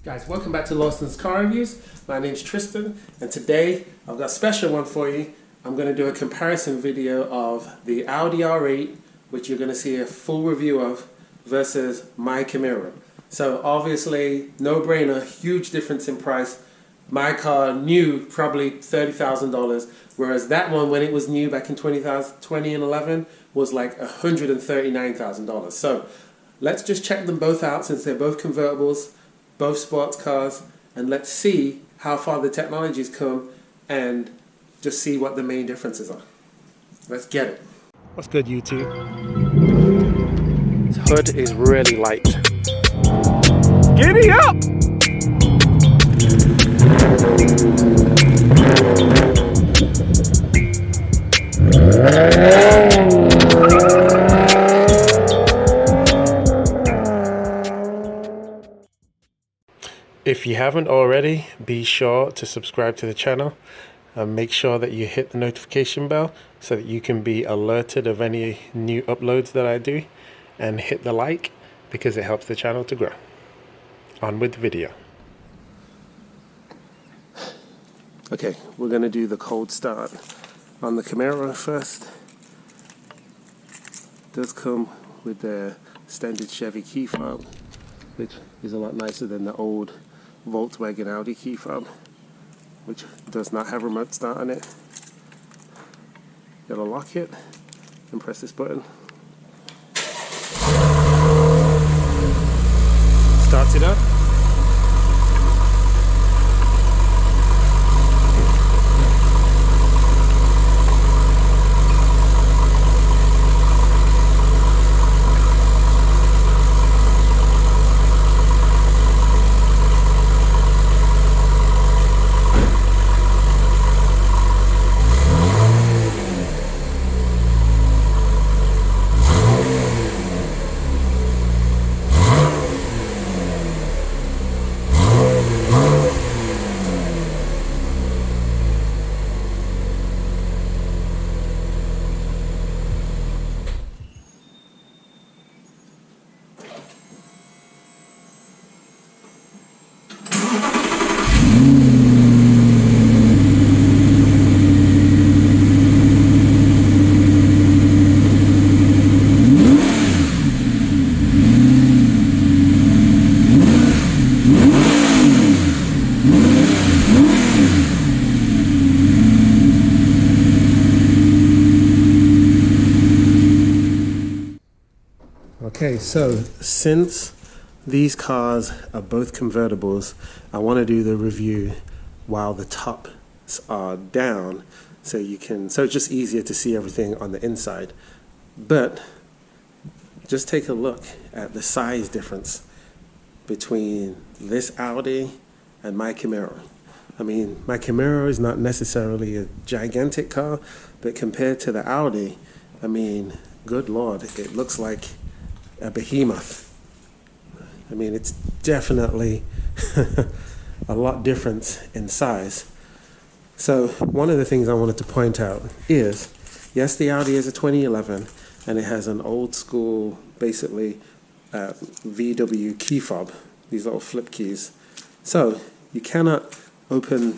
Guys, welcome back to Lawson's Car Reviews. My name's Tristan, and today I've got a special one for you. I'm going to do a comparison video of the Audi R8, which you're going to see a full review of, versus my Camaro. So obviously, no brainer, huge difference in price. My car new, probably $30,000, whereas that one, when it was new back in 2011, was like $139,000. So let's just check them both out since they're both convertibles, both sports cars, and let's see how far the technology's come and just see what the main differences are. Let's get it. What's good, YouTube? This hood is really light. Giddy up! If you haven't already, be sure to subscribe to the channel and make sure that you hit the notification bell so that you can be alerted of any new uploads that I do, and hit the like because it helps the channel to grow. On with the video. Okay, we're going to do the cold start on the Camaro first. It does come with the standard Chevy key fob, which is a lot nicer than the old Volkswagen Audi key fob, which does not have remote start on it. Gotta lock it and press this button. Starts it up. Okay, so since these cars are both convertibles, I want to do the review while the tops are down, so it's just easier to see everything on the inside. But just take a look at the size difference between this Audi and my Camaro. I mean, my Camaro is not necessarily a gigantic car, but compared to the Audi, I mean, good Lord, it looks like a behemoth. I mean, it's definitely a lot different in size. So one of the things I wanted to point out is, yes, the Audi is a 2011 and it has an old school, basically VW key fob, these little flip keys. So you cannot open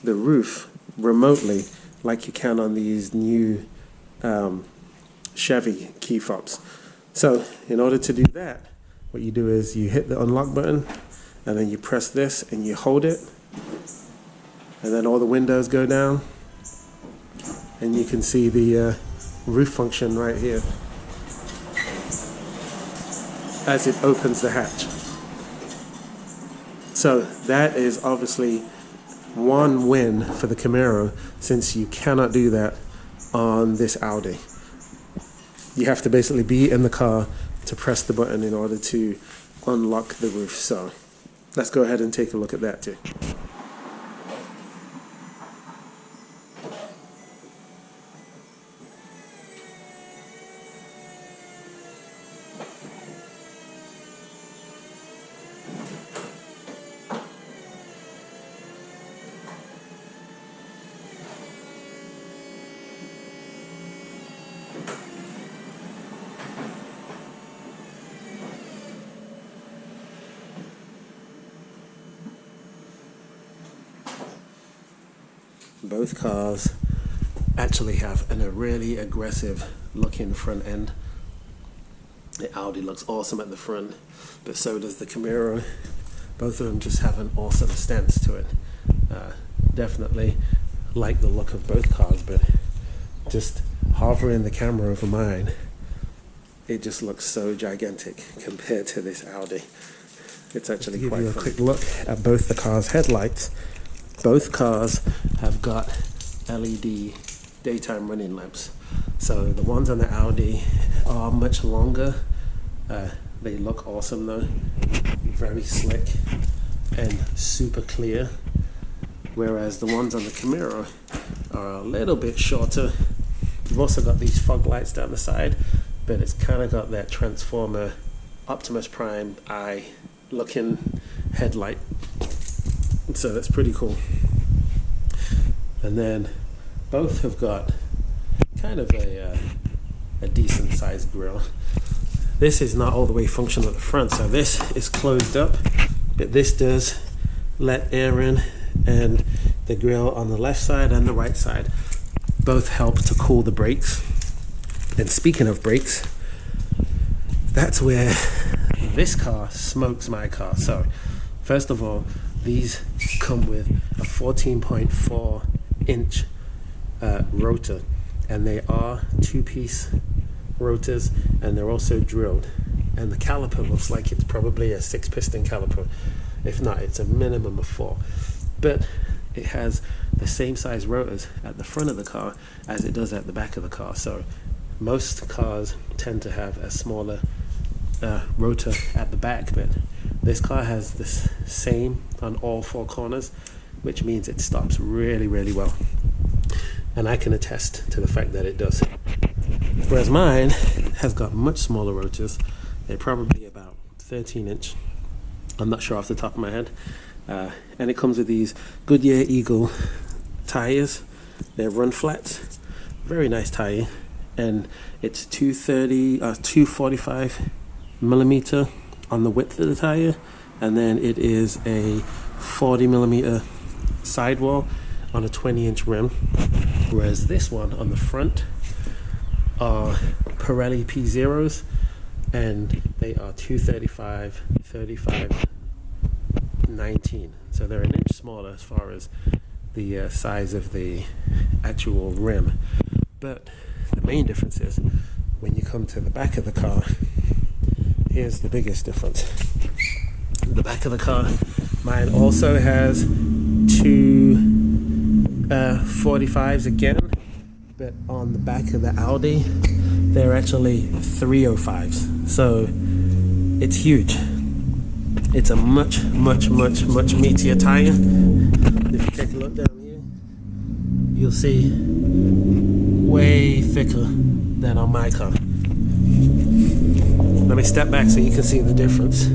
the roof remotely like you can on these new Chevy key fobs. So in order to do that, what you do is you hit the unlock button and then you press this and you hold it, and then all the windows go down and you can see the roof function right here as it opens the hatch. So that is obviously one win for the Camaro, since you cannot do that on this Audi. You have to basically be in the car to press the button in order to unlock the roof. So let's go ahead and take a look at that too. both cars actually have a really aggressive looking front end. The Audi looks awesome at the front, but so does the Camaro. Both of them just have an awesome stance to it. Definitely like the look of both cars, but just hovering the camera over mine, it just looks so gigantic compared to this Audi. It's actually quite funny. Give you a quick look at both the cars' headlights. Both cars have got LED daytime running lamps. So the ones on the Audi are much longer. They look awesome though. Very slick and super clear. Whereas the ones on the Camaro are a little bit shorter. You've also got these fog lights down the side, but it's kind of got that Transformer Optimus Prime eye looking headlight. So that's pretty cool. And then both have got kind of a decent sized grille. This is not all the way functional at the front, so this is closed up, but this does let air in, and the grille on the left side and the right side both help to cool the brakes. And speaking of brakes, that's where this car smokes my car. So first of all, these come with a 14.4 inch rotor, and they are two-piece rotors, and they're also drilled, and the caliper looks like it's probably a 6-piston caliper. If not, it's a minimum of 4, but it has the same size rotors at the front of the car as it does at the back of the car. So most cars tend to have a smaller rotor at the back, but this car has this same on all 4 corners, which means it stops really, really well, and I can attest to the fact that it does. Whereas mine has got much smaller rotors. They're probably about 13 inch. I'm not sure off the top of my head. And it comes with these Goodyear Eagle tires. They're run flats. Very nice tire. And it's 245 millimeter on the width of the tire. And then it is a 40 millimeter sidewall on a 20-inch rim. Whereas this one on the front are Pirelli P0s, and they are 235, 35, 19. So they're an inch smaller as far as the size of the actual rim. But the main difference is when you come to the back of the car, here's the biggest difference. The back of the car, mine also has two 45s again, but on the back of the Audi, they're actually 305s. So it's huge. It's a much meatier tire. If you take a look down here, you'll see way thicker than on my car. Let me step back so you can see the difference.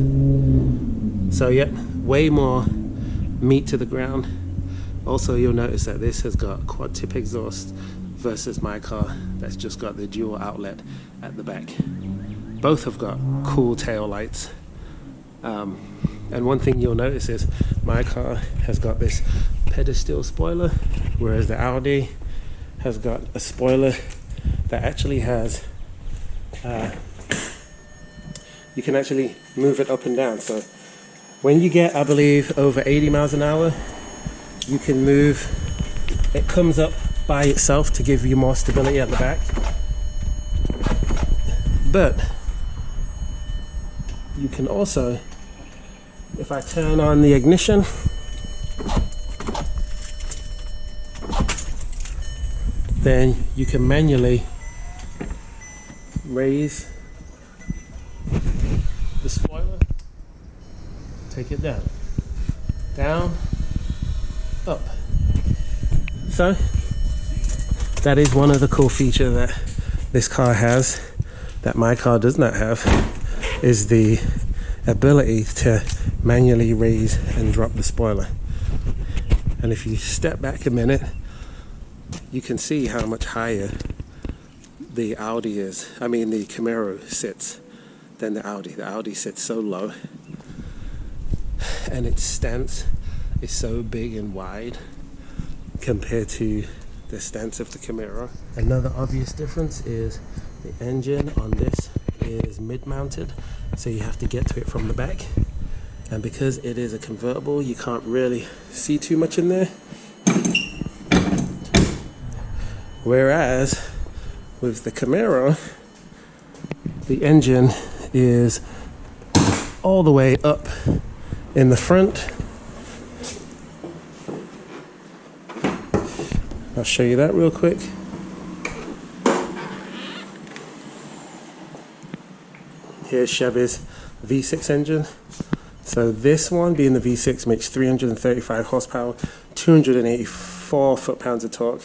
So yeah, way more meat to the ground. Also, you'll notice that this has got quad tip exhaust versus my car that's just got the dual outlet at the back. Both have got cool tail lights. And one thing you'll notice is my car has got this pedestal spoiler, whereas the Audi has got a spoiler that actually has you can actually move it up and down. So when you get, I believe, over 80 miles an hour, you can move, it comes up by itself to give you more stability at the back. But you can also, if I turn on the ignition, then you can manually raise the spoiler, take it down, up. So that is one of the cool features that this car has that my car does not have, is the ability to manually raise and drop the spoiler. And if you step back a minute, you can see how much higher the Audi is. I mean, the Camaro sits than the Audi. The Audi sits so low, and its stance is so big and wide compared to the stance of the Camaro. Another obvious difference is the engine on this is mid-mounted, so you have to get to it from the back. And because it is a convertible, you can't really see too much in there. Whereas with the Camaro, the engine is all the way up in the front. I'll show you that real quick. Here's Chevy's V6 engine. So this one, being the V6, makes 335 horsepower, 284 foot-pounds of torque,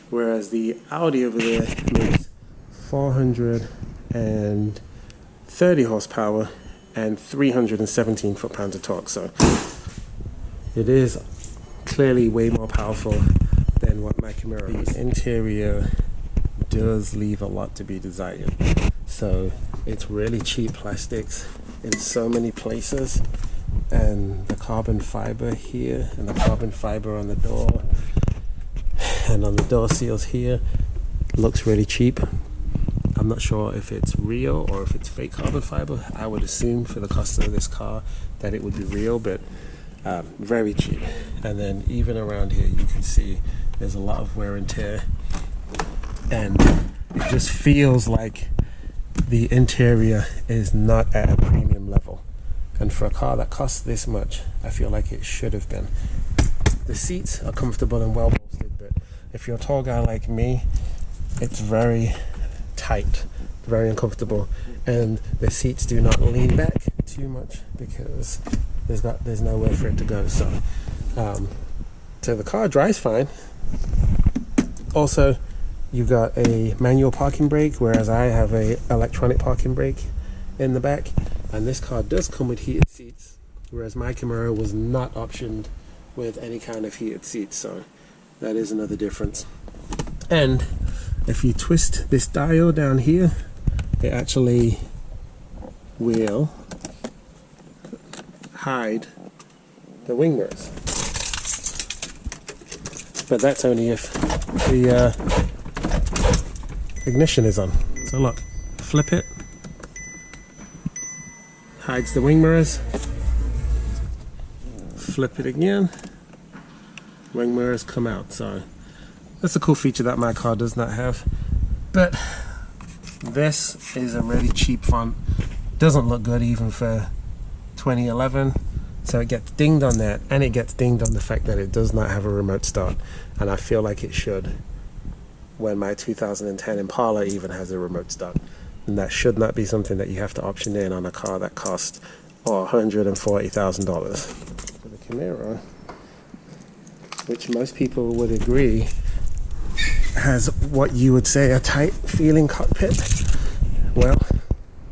whereas the Audi over there makes 430 horsepower and 317 foot-pounds of torque. So it is clearly way more powerful than what my Camaro is. The interior does leave a lot to be desired. So it's really cheap plastics in so many places, and the carbon fiber here and the carbon fiber on the door and on the door seals here looks really cheap. I'm not sure if it's real or if it's fake carbon fiber. I would assume for the cost of this car that it would be real, but very cheap. And then even around here you can see there's a lot of wear and tear, and it just feels like the interior is not at a premium level. And for a car that costs this much, I feel like it should have been. The seats are comfortable and well bolstered, but if you're a tall guy like me, it's very tight, very uncomfortable, and the seats do not lean back too much because there's nowhere for it to go. So the car drives fine. Also, you've got a manual parking brake, whereas I have a electronic parking brake in the back. And this car does come with heated seats, whereas my Camaro was not optioned with any kind of heated seats. So that is another difference. And if you twist this dial down here, it actually will hide the wing mirrors. But that's only if the ignition is on. So look, flip it, hides the wing mirrors, flip it again, wing mirrors come out. So that's a cool feature that my car does not have. But this is a really cheap font, doesn't look good even for 2011. So it gets dinged on that, and it gets dinged on the fact that it does not have a remote start, and I feel like it should, when my 2010 Impala even has a remote start. And that should not be something that you have to option in on a car that costs $140,000. For the Camaro, which most people would agree has what you would say a tight feeling cockpit. Well,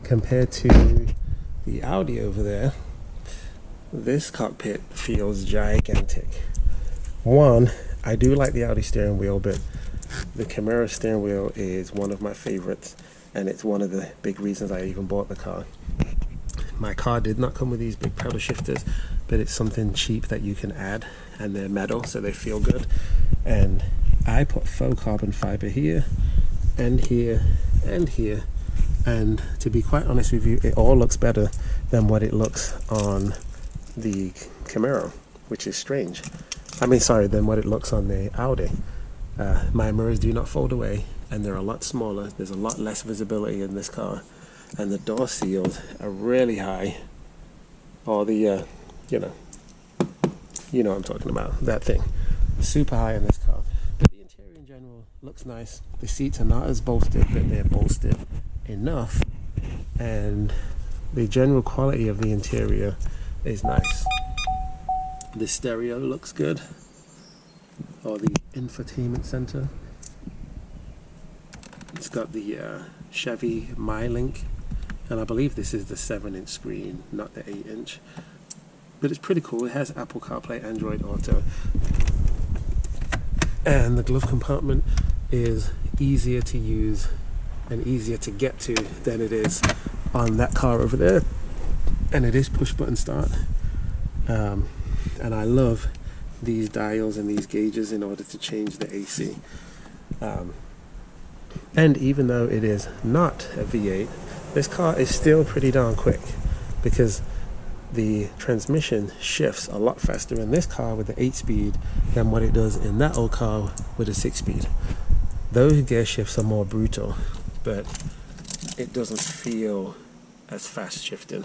compared to the Audi over there, this cockpit feels gigantic. One, I do like the Audi steering wheel, but the Camaro steering wheel is one of my favorites, and it's one of the big reasons I even bought the car. My car did not come with these big pedal shifters, but it's something cheap that you can add, and they're metal, so they feel good. And I put faux carbon fiber here, and here, and here, and to be quite honest with you, it all looks better than what it looks on the Camaro, which is strange. I mean, sorry, than what it looks on the Audi. My mirrors do not fold away, and they're a lot smaller. There's a lot less visibility in this car, and the door seals are really high. Or the, you know what I'm talking about, that thing. Super high in this car. But the interior in general looks nice. The seats are not as bolstered, but they're bolstered enough, and the general quality of the interior is nice. The stereo looks good, or the infotainment center. It's got the Chevy MyLink, and I believe this is the 7-inch screen, not the 8-inch. But it's pretty cool. It has Apple CarPlay, Android Auto, and the glove compartment is easier to use and easier to get to than it is on that car over there. And it is push button start, and I love these dials and these gauges in order to change the AC. And even though it is not a V8, this car is still pretty darn quick, because the transmission shifts a lot faster in this car with the 8-speed than what it does in that old car with a 6-speed. Those gear shifts are more brutal, but it doesn't feel as fast shifting.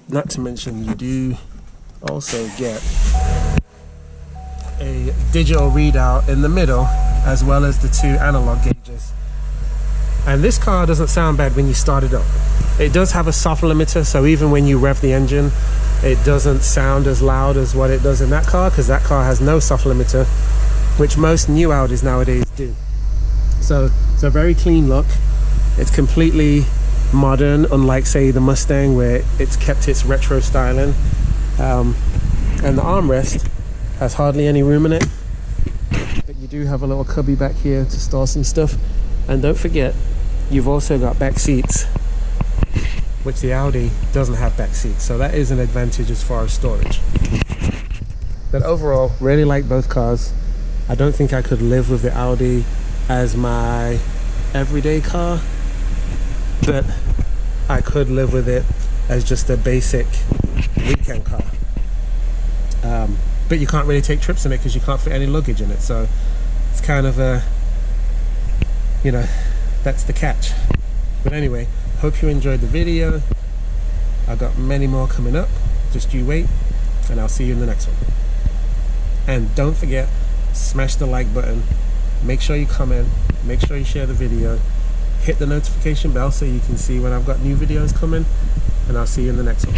Not to mention, you do also get a digital readout in the middle, as well as the 2 analog gauges. And this car doesn't sound bad when you start it up. It does have a soft limiter, so even when you rev the engine, it doesn't sound as loud as what it does in that car, because that car has no soft limiter, which most new Audis nowadays do. So it's a very clean look. It's completely modern, unlike, say, the Mustang, where it's kept its retro styling. And the armrest has hardly any room in it, but you do have a little cubby back here to store some stuff. And don't forget, you've also got back seats, which the Audi doesn't have back seats, so that is an advantage as far as storage. But overall, really like both cars. I don't think I could live with the Audi as my everyday car, but I could live with it as just a basic weekend car. But you can't really take trips in it because you can't fit any luggage in it, so it's kind of a, you know, that's the catch. But anyway, hope you enjoyed the video. I've got many more coming up, just you wait, and I'll see you in the next one. And don't forget, smash the like button, make sure you comment, make sure you share the video, hit the notification bell so you can see when I've got new videos coming, and I'll see you in the next one.